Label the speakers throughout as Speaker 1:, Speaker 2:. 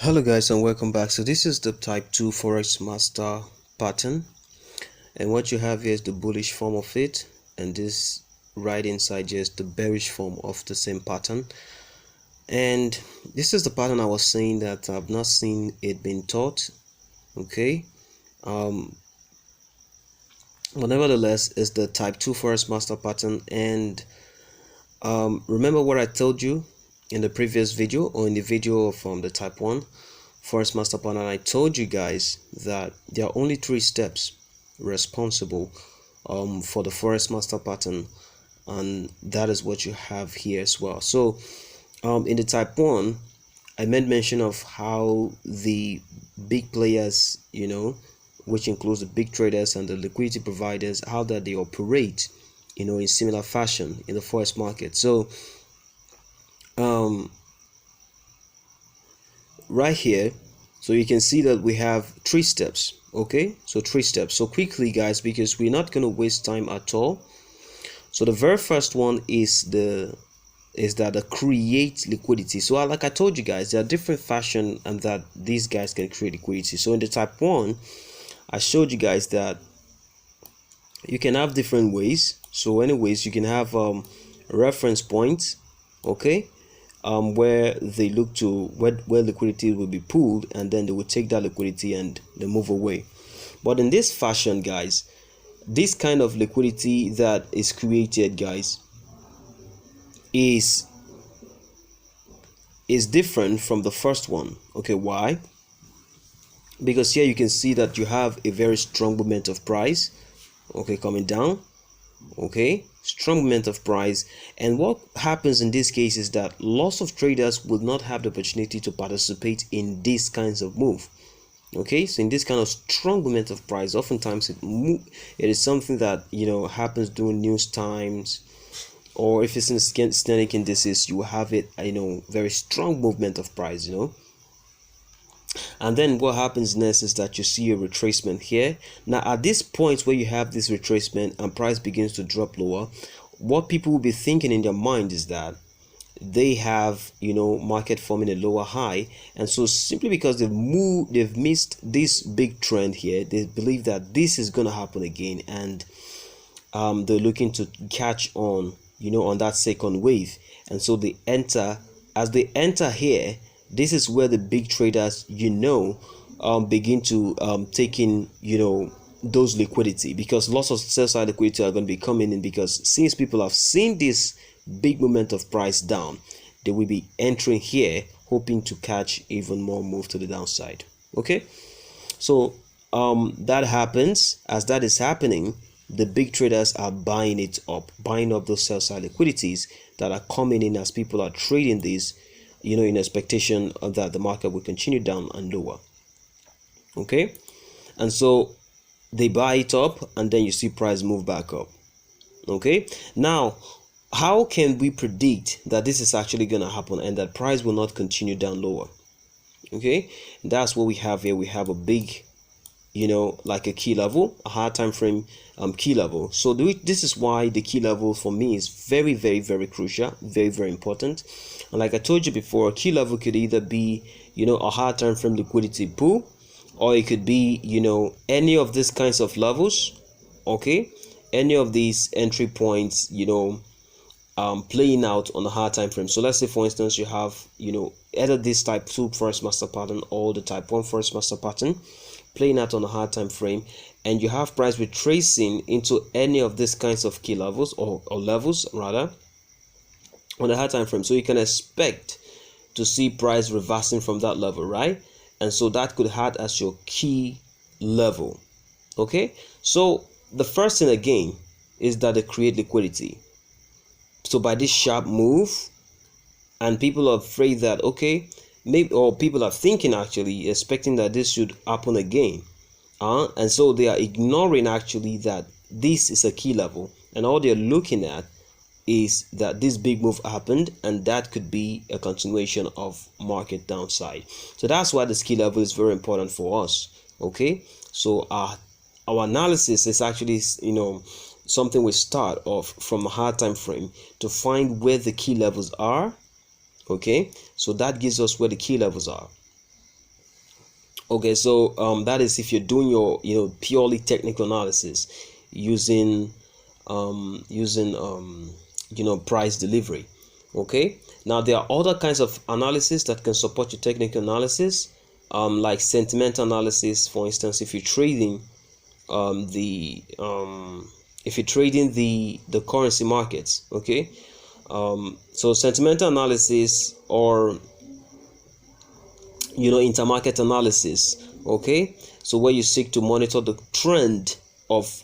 Speaker 1: Hello guys and welcome back. So this is the type 2 Forex master pattern, and what you have here is the bullish form of it, and this right inside here is the bearish form of the same pattern. And this is the pattern I was saying that I've not seen it being taught. Okay, but nevertheless it's the type 2 Forex master pattern. And remember what I told you in the previous video, or in the video from the type 1 Forex master pattern. I told you guys that there are only 3 steps responsible for the Forex master pattern, and that is what you have here as well. So in the type 1, I made mention of how the big players, which includes the big traders and the liquidity providers, how that they operate in similar fashion in the Forex market. So right here, so you can see that we have 3 steps. Okay, so 3 steps. So quickly guys, because we're not going to waste time at all. So the very first one is the create liquidity. So like I told you guys, there are different fashion and that these guys can create liquidity. So in the type 1, I showed you guys that you can have different ways. So anyways, you can have reference points, okay, where they look to where liquidity will be pooled, and then they will take that liquidity and they move away. But in this fashion guys, this kind of liquidity that is created guys is different from the first one. Okay, why? Because here you can see that you have a very strong movement of price, okay, coming down. Okay, strong movement of price. And what happens in this case is that lots of traders will not have the opportunity to participate in these kinds of move. Okay, so in this kind of strong movement of price, oftentimes it is something that happens during news times, or if it's in standing indices, you will have it very strong movement of price. And then what happens next is that you see a retracement here. Now at this point where you have this retracement and price begins to drop lower, what people will be thinking in their mind is that they have market forming a lower high, and so simply because they've missed this big trend here, they believe that this is going to happen again, and they're looking to catch on on that second wave. And so they enter. As they enter here, this is where the big traders begin to take in those liquidity, because lots of sell side liquidity are going to be coming in, because since people have seen this big movement of price down, they will be entering here hoping to catch even more move to the downside. Okay, so that happens. As that is happening, the big traders are buying up those sell side liquidities that are coming in as people are trading these in expectation of that the market will continue down and lower. Okay, and so they buy it up, and then you see price move back up. Okay, now how can we predict that this is actually going to happen and that price will not continue down lower? Okay, that's what we have here. We have a big like a key level, a hard time frame key level. So this is why the key level for me is very, very, very crucial, very, very important. And like I told you before, a key level could either be a hard time frame liquidity pool, or it could be any of these kinds of levels. Okay, any of these entry points playing out on a hard time frame. So let's say for instance you have either this type 2 Forex master pattern or the type 1 Forex master pattern playing out on a hard time frame, and you have price retracing into any of these kinds of key levels or levels rather on a hard time frame. So you can expect to see price reversing from that level, right? And so that could act as your key level. Okay, so the first thing again is that they create liquidity. So by this sharp move, and people are afraid that okay, maybe, or people are thinking actually expecting that this should happen again, and so they are ignoring actually that this is a key level, and all they're looking at is that this big move happened, and that could be a continuation of market downside. So that's why this key level is very important for us. Okay, so our analysis is actually something we start off from a hard time frame to find where the key levels are. Okay, so that gives us where the key levels are. Okay, so that is if you're doing your purely technical analysis using price delivery. Okay, now there are other kinds of analysis that can support your technical analysis, like sentiment analysis. For instance, if you're trading the if you're trading the currency markets. Okay, so sentimental analysis or intermarket analysis. Okay, so where you seek to monitor the trend of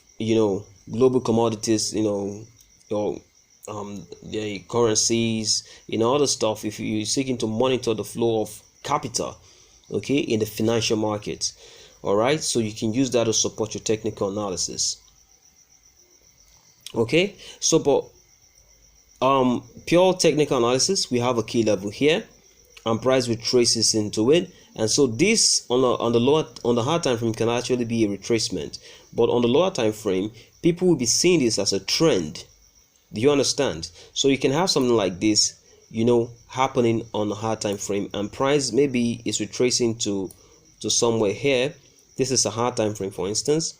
Speaker 1: global commodities, your the currencies, other stuff. If you're seeking to monitor the flow of capital, okay, in the financial markets. All right, so you can use that to support your technical analysis. Okay, so but pure technical analysis, we have a key level here and price retraces into it, and so this on the hard time frame can actually be a retracement, but on the lower time frame people will be seeing this as a trend. Do you understand? So you can have something like this happening on the hard time frame, and price maybe is retracing to somewhere here. This is a hard time frame, for instance,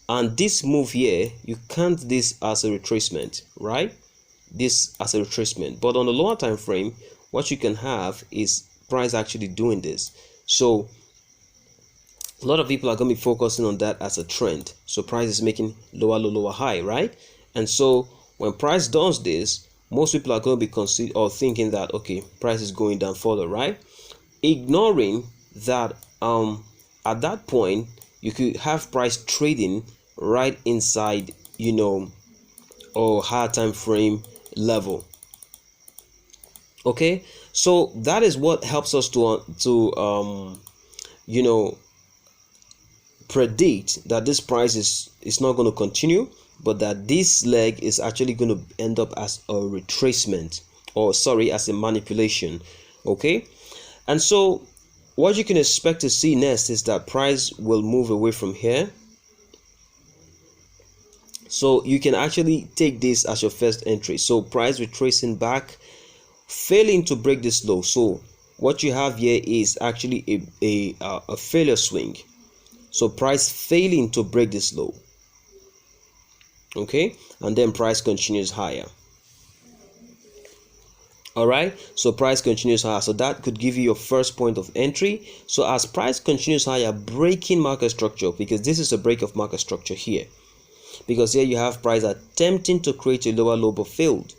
Speaker 1: and this move here, you count this as a retracement, right? This as a retracement. But on the lower time frame, what you can have is price actually doing this. So a lot of people are going to be focusing on that as a trend. So price is making lower low, lower high, right? And so when price does this, most people are going to be thinking that, okay, price is going down further, right? Ignoring that at that point you could have price trading right inside or higher time frame level. Okay, so that is what helps us to predict that this price is not going to continue, but that this leg is actually going to end up as a retracement, or sorry, as a manipulation. Okay, and so what you can expect to see next is that price will move away from here. So you can actually take this as your first entry. So price retracing back, failing to break this low. So what you have here is actually a failure swing. So price failing to break this low. Okay, and then price continues higher. All right, so price continues higher, so that could give you your first point of entry. So as price continues higher, breaking market structure, because this is a break of market structure here, because here you have price attempting to create a lower low but failed,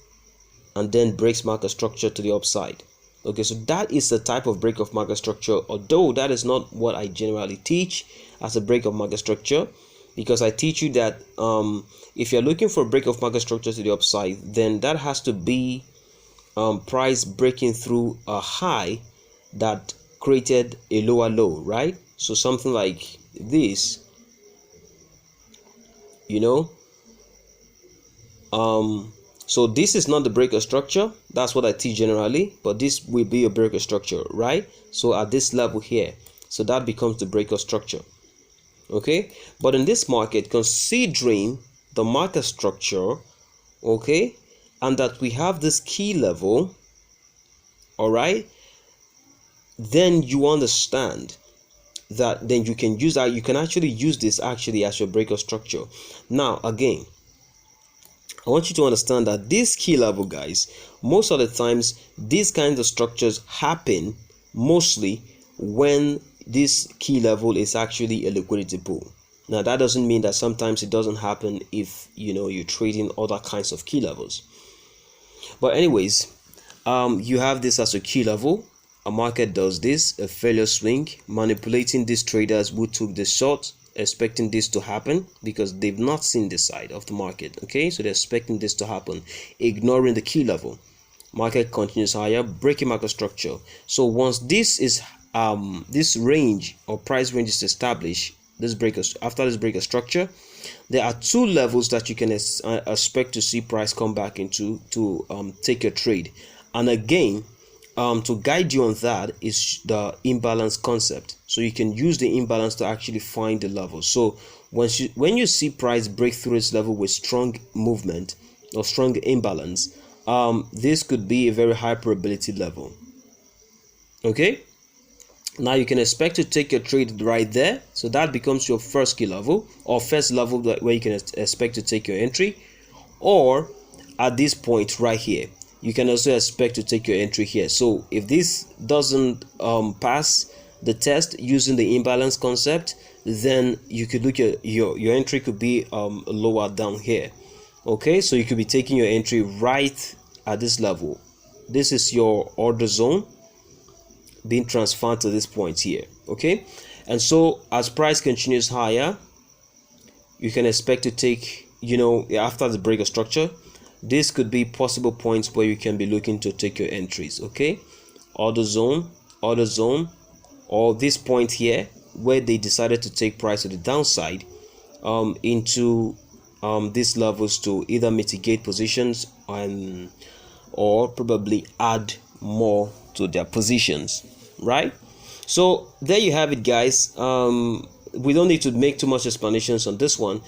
Speaker 1: and then breaks market structure to the upside. Okay, so that is the type of break of market structure, although that is not what I generally teach as a break of market structure, because I teach you that if you're looking for a break of market structure to the upside, then that has to be price breaking through a high that created a lower low, right? So something like this, so this is not the breaker structure. That's what I teach generally, but this will be a breaker structure, right? So at this level here, so that becomes the breaker structure. Okay, but in this market, considering the market structure, okay, and that we have this key level, all right, then you understand that then you can use that. You can actually use this actually as your breaker structure. Now again, I want you to understand that this key level, guys, most of the times these kinds of structures happen mostly when this key level is actually a liquidity pool. Now that doesn't mean that sometimes it doesn't happen if you're trading other kinds of key levels. But anyways, you have this as a key level. A market does this, a failure swing, manipulating these traders who took the short, expecting this to happen because they've not seen this side of the market. Okay, so they're expecting this to happen, ignoring the key level. Market continues higher, breaking market structure. So once this is this range or price range is established, after this breaker structure, there are two levels that you can expect to see price come back into to take your trade. And again, to guide you on that is the imbalance concept. So you can use the imbalance to actually find the level. So when you see price break through its level with strong movement or strong imbalance, this could be a very high probability level. Okay, Now you can expect to take your trade right there, so that becomes your first key level or first level where you can expect to take your entry, or at this point right here you can also expect to take your entry here. So if this doesn't pass the test using the imbalance concept, then you could look at your entry could be lower down here. Okay, so you could be taking your entry right at this level. This is your order zone being transferred to this point here. Okay, and so as price continues higher, you can expect to take, after the break of structure, this could be possible points where you can be looking to take your entries. Okay, order zone, or this point here where they decided to take price to the downside into these levels to either mitigate positions or probably add more to their positions, right? So there you have it, guys. We don't need to make too much explanations on this one.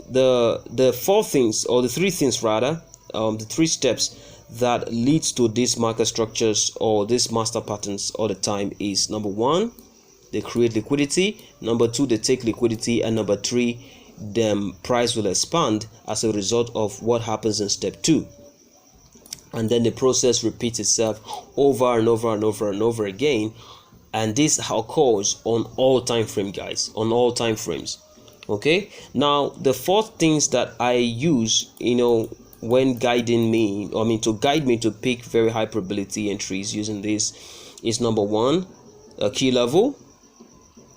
Speaker 1: The four things, or the three things rather, the three steps that leads to these market structures or these master patterns all the time is: number one, they create liquidity; number two, they take liquidity; and number three, the price will expand as a result of what happens in step two. And then the process repeats itself over and over and over and over again, and this occurs on all time frame, guys, on all time frames. Okay, now the fourth things that I use when guiding me, to guide me to pick very high probability entries using this is: number one, a key level.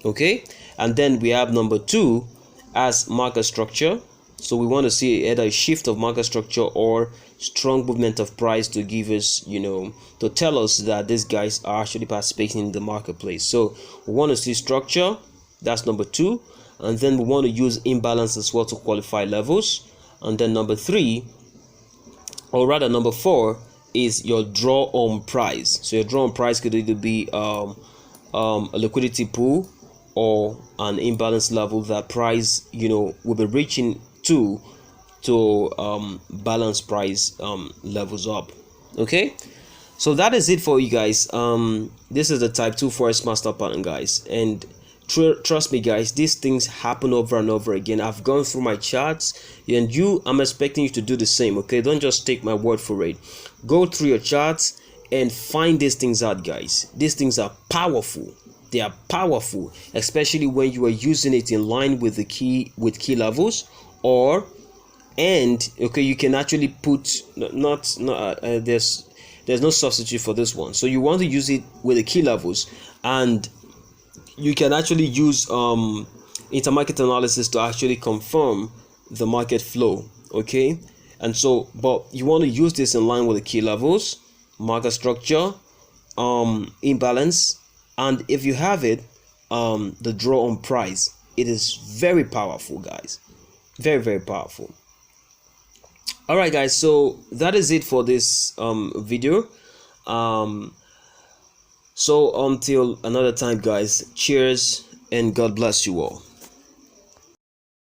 Speaker 1: Okay, and then we have number two as market structure. So we want to see either a shift of market structure or strong movement of price to give us, to tell us that these guys are actually participating in the marketplace. So we want to see structure, that's number two, and then we want to use imbalance as well to qualify levels. And then number three, or rather number four, is your draw on price. So your draw on price could either be a liquidity pool or an imbalance level that price will be reaching to balance price levels up. Okay, so that is it for you guys. This is the type 2 Forex master pattern, guys, and trust me, guys, these things happen over and over again. I've gone through my charts, and I'm expecting you to do the same. Okay, don't just take my word for it. Go through your charts and find these things out, guys. These things are powerful. They are powerful, especially when you are using it in line with the key levels, okay, you can actually put there's no substitute for this one. So you want to use it with the key levels, and you can actually use intermarket analysis to actually confirm the market flow. Okay, and so but you want to use this in line with the key levels, market structure, imbalance, and if you have it, the draw on price. It is very powerful, guys, very, very powerful. All right, guys, so that is it for this video. So until another time, guys, cheers and God bless you all.